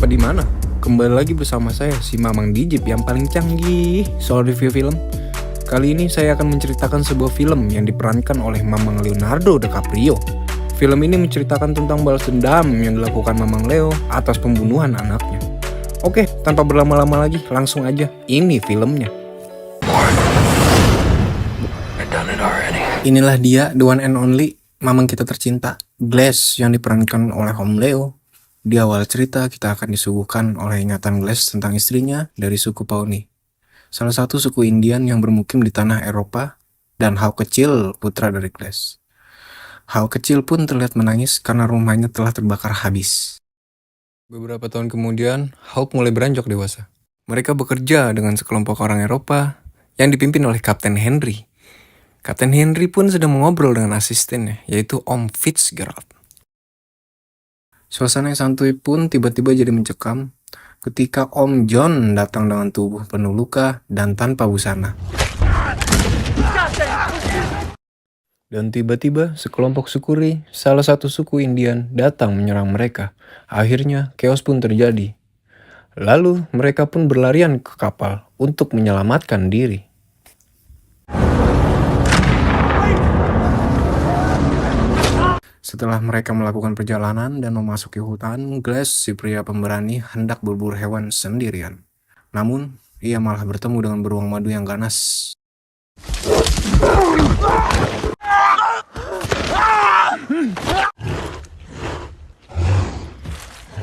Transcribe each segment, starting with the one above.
di mana? Kembali lagi bersama saya, si Mamang Dijip yang paling canggih soal review film. Kali ini saya akan menceritakan sebuah film yang diperankan oleh Mamang Leonardo DiCaprio. Film ini menceritakan tentang balas dendam yang dilakukan Mamang Leo atas pembunuhan anaknya. Oke, tanpa berlama-lama lagi, langsung aja, ini filmnya. Inilah dia, the one and only, Mamang kita tercinta, Glass, yang diperankan oleh Om Leo. Di awal cerita, kita akan disuguhkan oleh ingatan Glass tentang istrinya dari suku Pawnee, salah satu suku Indian yang bermukim di tanah Eropa, dan Hawk kecil, putra dari Glass. Hawk kecil pun terlihat menangis karena rumahnya telah terbakar habis. Beberapa tahun kemudian, Hawk mulai beranjak dewasa. Mereka bekerja dengan sekelompok orang Eropa yang dipimpin oleh Kapten Henry. Kapten Henry pun sedang mengobrol dengan asistennya, yaitu Om Fitzgerald. Suasana yang santuy pun tiba-tiba jadi mencekam ketika Om John datang dengan tubuh penuh luka dan tanpa busana. Dan tiba-tiba sekelompok sukuri, salah satu suku Indian, datang menyerang mereka. Akhirnya chaos pun terjadi. Lalu mereka pun berlarian ke kapal untuk menyelamatkan diri. Setelah mereka melakukan perjalanan dan memasuki hutan, Glass, si pria pemberani, hendak berburu hewan sendirian. Namun, ia malah bertemu dengan beruang madu yang ganas.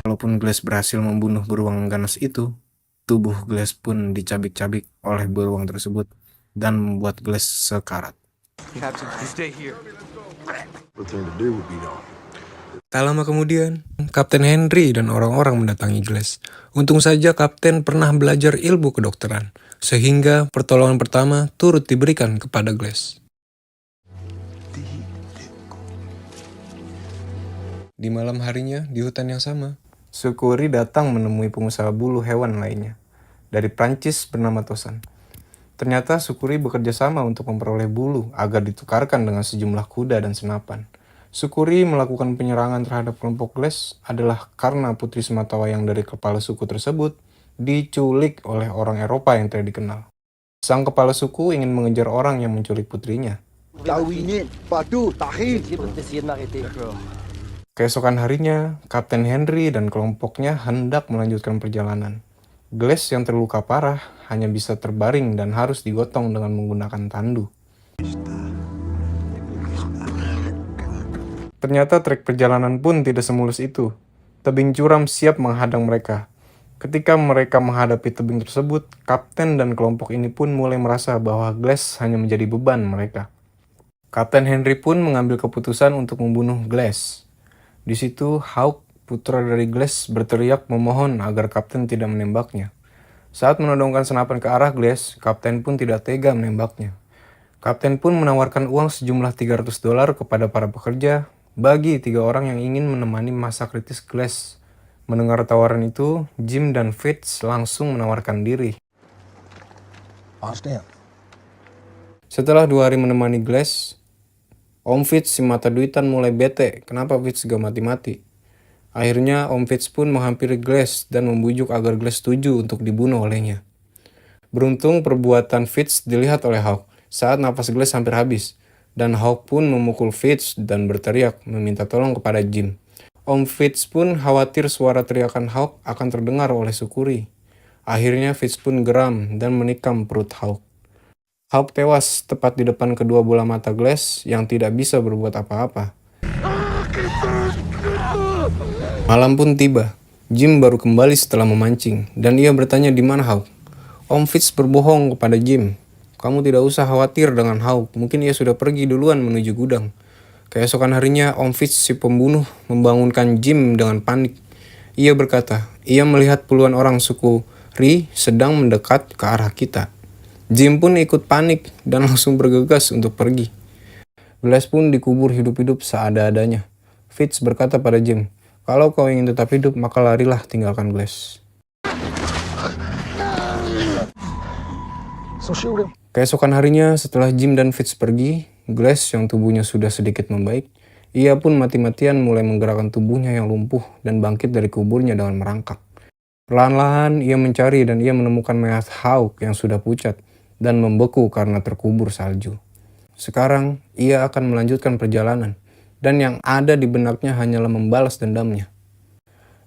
Walaupun Glass berhasil membunuh beruang ganas itu, tubuh Glass pun dicabik-cabik oleh beruang tersebut dan membuat Glass sekarat. Tak lama kemudian, Kapten Henry dan orang-orang mendatangi Glass. Untung saja Kapten pernah belajar ilmu kedokteran, sehingga pertolongan pertama turut diberikan kepada Glass. Di malam harinya, di hutan yang sama, Sukuri datang menemui pengusaha bulu hewan lainnya, dari Prancis bernama Tosan. Ternyata Sukuri bekerja sama untuk memperoleh bulu agar ditukarkan dengan sejumlah kuda dan senapan. Sukuri melakukan penyerangan terhadap kelompok Glass adalah karena putri sematawayang dari kepala suku tersebut diculik oleh orang Eropa yang tidak dikenal. Sang kepala suku ingin mengejar orang yang menculik putrinya. Keesokan harinya, Kapten Henry dan kelompoknya hendak melanjutkan perjalanan. Glass yang terluka parah hanya bisa terbaring dan harus digotong dengan menggunakan tandu. Ternyata trek perjalanan pun tidak semulus itu. Tebing curam siap menghadang mereka. Ketika mereka menghadapi tebing tersebut, Kapten dan kelompok ini pun mulai merasa bahwa Glass hanya menjadi beban mereka. Kapten Henry pun mengambil keputusan untuk membunuh Glass. Di situ, Hawk, putra dari Glass, berteriak memohon agar Kapten tidak menembaknya. Saat menodongkan senapan ke arah Glass, Kapten pun tidak tega menembaknya. Kapten pun menawarkan uang sejumlah $300 kepada para pekerja bagi 3 orang yang ingin menemani masa kritis Glass. Mendengar tawaran itu, Jim dan Fitz langsung menawarkan diri. Setelah 2 hari menemani Glass, Om Fitz si mata duitan mulai bete kenapa Fitz gak mati-mati. Akhirnya Om Fitz pun menghampiri Glass dan membujuk agar Glass setuju untuk dibunuh olehnya. Beruntung perbuatan Fitz dilihat oleh Hawk saat napas Glass hampir habis, dan Hawk pun memukul Fitz dan berteriak meminta tolong kepada Jim. Om Fitz pun khawatir suara teriakan Hawk akan terdengar oleh Sukuri. Akhirnya Fitz pun geram dan menikam perut Hawk. Hawk tewas tepat di depan kedua bola mata Glass yang tidak bisa berbuat apa-apa. Malam pun tiba. Jim baru kembali setelah memancing, dan ia bertanya di mana Hawk. Om Fitz berbohong kepada Jim. Kamu tidak usah khawatir dengan Hawk, mungkin ia sudah pergi duluan menuju gudang. Keesokan harinya, Om Fitz si pembunuh membangunkan Jim dengan panik. Ia berkata, ia melihat puluhan orang suku Ri sedang mendekat ke arah kita. Jim pun ikut panik dan langsung bergegas untuk pergi. Glass pun dikubur hidup-hidup seada-adanya. Fitz berkata pada Jim, kalau kau ingin tetap hidup, maka larilah tinggalkan Glass. Keesokan harinya, setelah Jim dan Fitz pergi, Glass yang tubuhnya sudah sedikit membaik, ia pun mati-matian mulai menggerakkan tubuhnya yang lumpuh dan bangkit dari kuburnya dengan merangkak. Perlahan-lahan ia mencari dan ia menemukan mayat Hawk yang sudah pucat dan membeku karena terkubur salju. Sekarang ia akan melanjutkan perjalanan dan yang ada di benaknya hanyalah membalas dendamnya.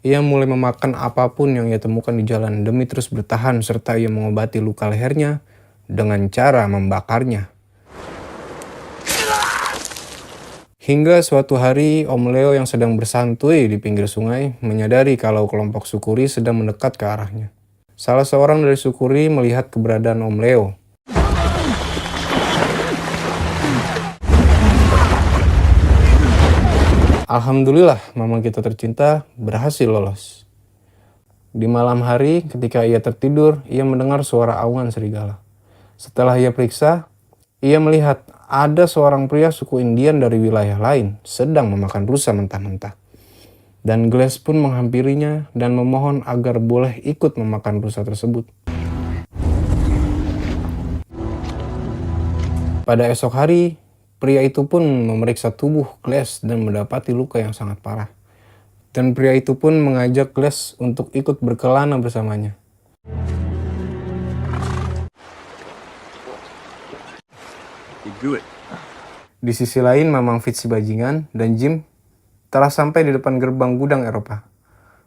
Ia mulai memakan apapun yang ia temukan di jalan demi terus bertahan serta ia mengobati luka lehernya dengan cara membakarnya. Hingga suatu hari Om Leo yang sedang bersantuy di pinggir sungai menyadari kalau kelompok Sukuri sedang mendekat ke arahnya. Salah seorang dari Sukuri melihat keberadaan Om Leo. Alhamdulillah, mama kita tercinta berhasil lolos. Di malam hari ketika ia tertidur, ia mendengar suara aungan serigala. Setelah ia periksa, ia melihat ada seorang pria suku Indian dari wilayah lain sedang memakan rusa mentah-mentah. Dan Glass pun menghampirinya dan memohon agar boleh ikut memakan rusa tersebut. Pada esok hari, pria itu pun memeriksa tubuh Glass dan mendapati luka yang sangat parah. Dan pria itu pun mengajak Glass untuk ikut berkelana bersamanya. Di sisi lain, Mamang Fitz si bajingan dan Jim telah sampai di depan gerbang gudang Eropa.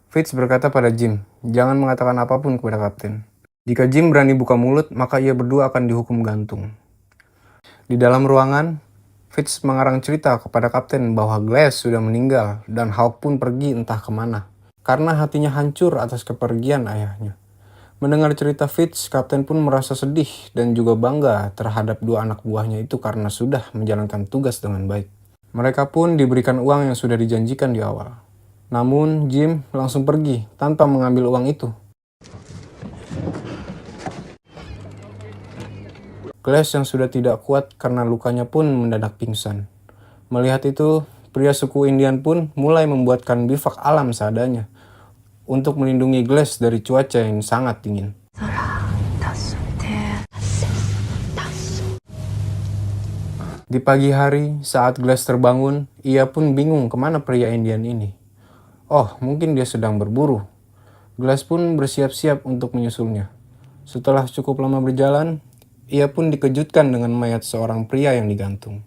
Fitz berkata pada Jim, jangan mengatakan apapun kepada kapten. Jika Jim berani buka mulut, maka ia berdua akan dihukum gantung. Di dalam ruangan, Fitz mengarang cerita kepada kapten bahwa Glass sudah meninggal dan Hawk pun pergi entah kemana. Karena hatinya hancur atas kepergian ayahnya. Mendengar cerita Fitz, kapten pun merasa sedih dan juga bangga terhadap dua anak buahnya itu karena sudah menjalankan tugas dengan baik. Mereka pun diberikan uang yang sudah dijanjikan di awal. Namun, Jim langsung pergi tanpa mengambil uang itu. Glass yang sudah tidak kuat karena lukanya pun mendadak pingsan. Melihat itu, pria suku Indian pun mulai membuatkan bivak alam seadanya untuk melindungi Glass dari cuaca yang sangat dingin. Di pagi hari, saat Glass terbangun, ia pun bingung kemana pria Indian ini. Oh, mungkin dia sedang berburu. Glass pun bersiap-siap untuk menyusulnya. Setelah cukup lama berjalan, ia pun dikejutkan dengan mayat seorang pria yang digantung.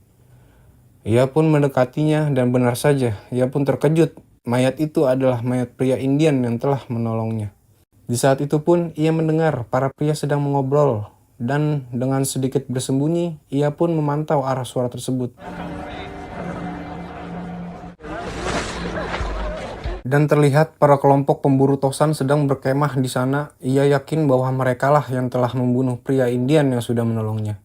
Ia pun mendekatinya dan benar saja, ia pun terkejut. Mayat itu adalah mayat pria Indian yang telah menolongnya. Di saat itu pun ia mendengar para pria sedang mengobrol dan dengan sedikit bersembunyi ia pun memantau arah suara tersebut. Dan terlihat para kelompok pemburu tosan sedang berkemah di sana. Ia yakin bahwa merekalah yang telah membunuh pria Indian yang sudah menolongnya.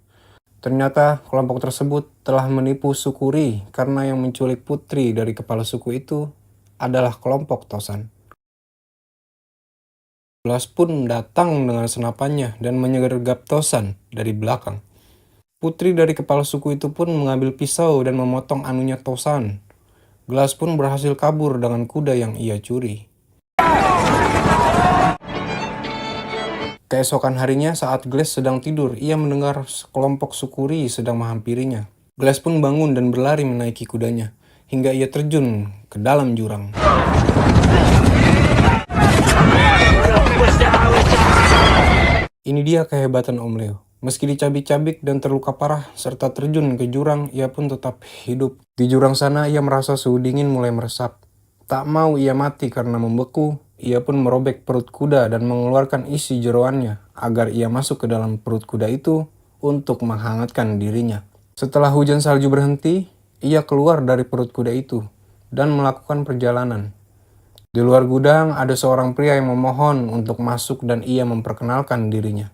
Ternyata kelompok tersebut telah menipu Sukuri karena yang menculik putri dari kepala suku itu adalah kelompok tosan. Glass pun datang dengan senapannya dan menyergap tosan dari belakang. Putri dari kepala suku itu pun mengambil pisau dan memotong anunya tosan. Glass pun berhasil kabur dengan kuda yang ia curi. Keesokan harinya saat Glass sedang tidur, ia mendengar sekelompok Sukuri sedang menghampirinya. Glass pun bangun dan berlari menaiki kudanya, hingga ia terjun ke dalam jurang. Ini dia kehebatan Om Leo. Meski dicabik-cabik dan terluka parah serta terjun ke jurang, ia pun tetap hidup. Di jurang sana ia merasa suhu dingin mulai meresap. Tak mau ia mati karena membeku, ia pun merobek perut kuda dan mengeluarkan isi jeroannya agar ia masuk ke dalam perut kuda itu untuk menghangatkan dirinya. Setelah hujan salju berhenti, ia keluar dari perut kuda itu dan melakukan perjalanan. Di luar gudang ada seorang pria yang memohon untuk masuk dan ia memperkenalkan dirinya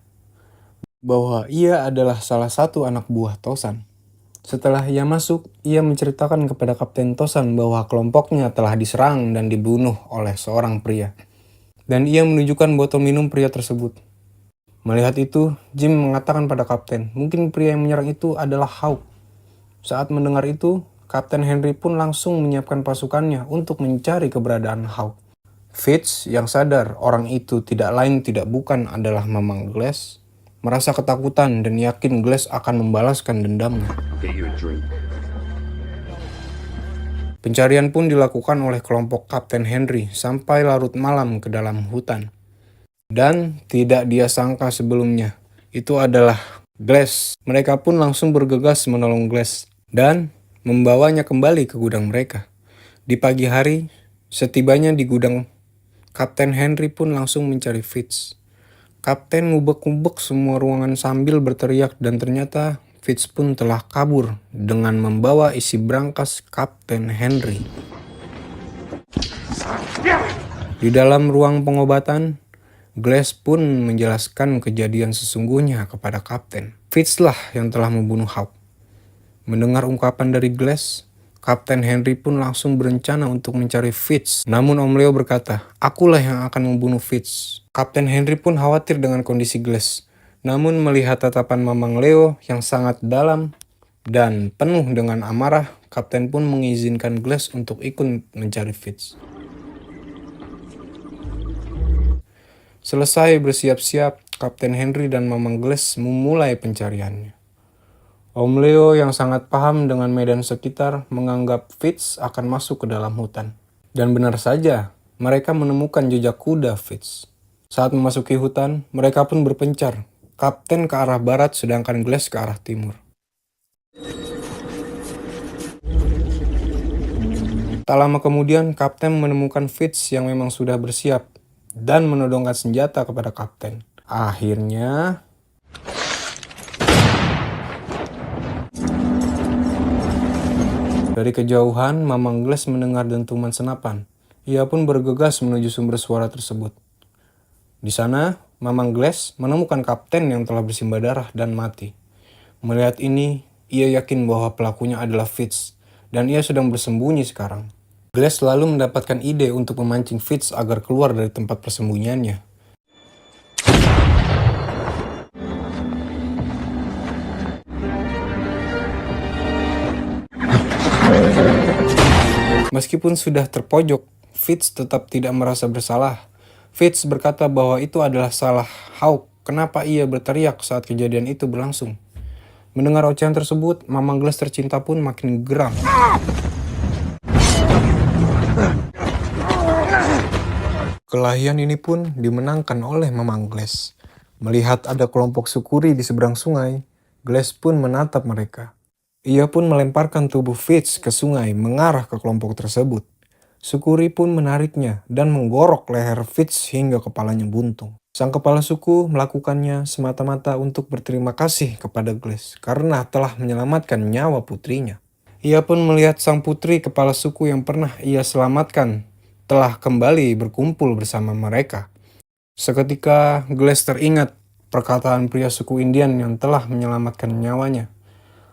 bahwa ia adalah salah satu anak buah Tosan. Setelah ia masuk, ia menceritakan kepada Kapten Tosan bahwa kelompoknya telah diserang dan dibunuh oleh seorang pria. Dan ia menunjukkan botol minum pria tersebut. Melihat itu, Jim mengatakan pada Kapten, mungkin pria yang menyerang itu adalah Hawk. Saat mendengar itu, Kapten Henry pun langsung menyiapkan pasukannya untuk mencari keberadaan Hawk. Fitz yang sadar orang itu tidak lain tidak bukan adalah Mamang Glass, merasa ketakutan dan yakin Glass akan membalaskan dendamnya. Pencarian pun dilakukan oleh kelompok Kapten Henry sampai larut malam ke dalam hutan. Dan tidak dia sangka sebelumnya, itu adalah Glass. Mereka pun langsung bergegas menolong Glass dan membawanya kembali ke gudang mereka. Di pagi hari, setibanya di gudang, Kapten Henry pun langsung mencari Fitz. Kapten ngubek-ngubek semua ruangan sambil berteriak dan ternyata Fitz pun telah kabur dengan membawa isi brankas Kapten Henry. Di dalam ruang pengobatan, Glass pun menjelaskan kejadian sesungguhnya kepada Kapten. Fitz lah yang telah membunuh Hawk. Mendengar ungkapan dari Glass, Kapten Henry pun langsung berencana untuk mencari Fitz. Namun Om Leo berkata, akulah yang akan membunuh Fitz. Kapten Henry pun khawatir dengan kondisi Glass. Namun melihat tatapan Mamang Leo yang sangat dalam dan penuh dengan amarah, Kapten pun mengizinkan Glass untuk ikut mencari Fitz. Selesai bersiap-siap, Kapten Henry dan Mamang Glass memulai pencariannya. Om Leo yang sangat paham dengan medan sekitar menganggap Fitz akan masuk ke dalam hutan. Dan benar saja, mereka menemukan jejak kuda Fitz. Saat memasuki hutan, mereka pun berpencar. Kapten ke arah barat sedangkan Glass ke arah timur. Tak lama kemudian, Kapten menemukan Fitz yang memang sudah bersiap dan menodongkan senjata kepada Kapten. Akhirnya, dari kejauhan, Mamang Glass mendengar dentuman senapan. Ia pun bergegas menuju sumber suara tersebut. Di sana, Mamang Glass menemukan Kapten yang telah bersimbah darah dan mati. Melihat ini, ia yakin bahwa pelakunya adalah Fitz, dan ia sedang bersembunyi sekarang. Glass lalu mendapatkan ide untuk memancing Fitz agar keluar dari tempat persembunyiannya. Meskipun sudah terpojok, Fitz tetap tidak merasa bersalah. Fitz berkata bahwa itu adalah salah Hawk. Kenapa ia berteriak saat kejadian itu berlangsung? Mendengar ocehan tersebut, Mamang Glass tercinta pun makin geram. Kelahian ini pun dimenangkan oleh Mamang Glass. Melihat ada kelompok Sukuri di seberang sungai, Glass pun menatap mereka. Ia pun melemparkan tubuh Fitz ke sungai mengarah ke kelompok tersebut. Sukuri pun menariknya dan menggorok leher Fitz hingga kepalanya buntung. Sang kepala suku melakukannya semata-mata untuk berterima kasih kepada Glass karena telah menyelamatkan nyawa putrinya. Ia pun melihat sang putri kepala suku yang pernah ia selamatkan telah kembali berkumpul bersama mereka. Seketika Glass teringat perkataan pria suku Indian yang telah menyelamatkan nyawanya,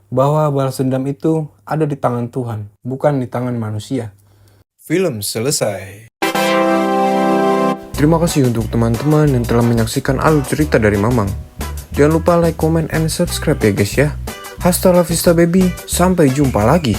bahwa balas dendam itu ada di tangan Tuhan, bukan di tangan manusia. Film selesai. Terima kasih untuk teman-teman yang telah menyaksikan alur cerita dari Mamang. Jangan lupa like, comment, and subscribe ya guys ya. Hasta la vista baby, sampai jumpa lagi.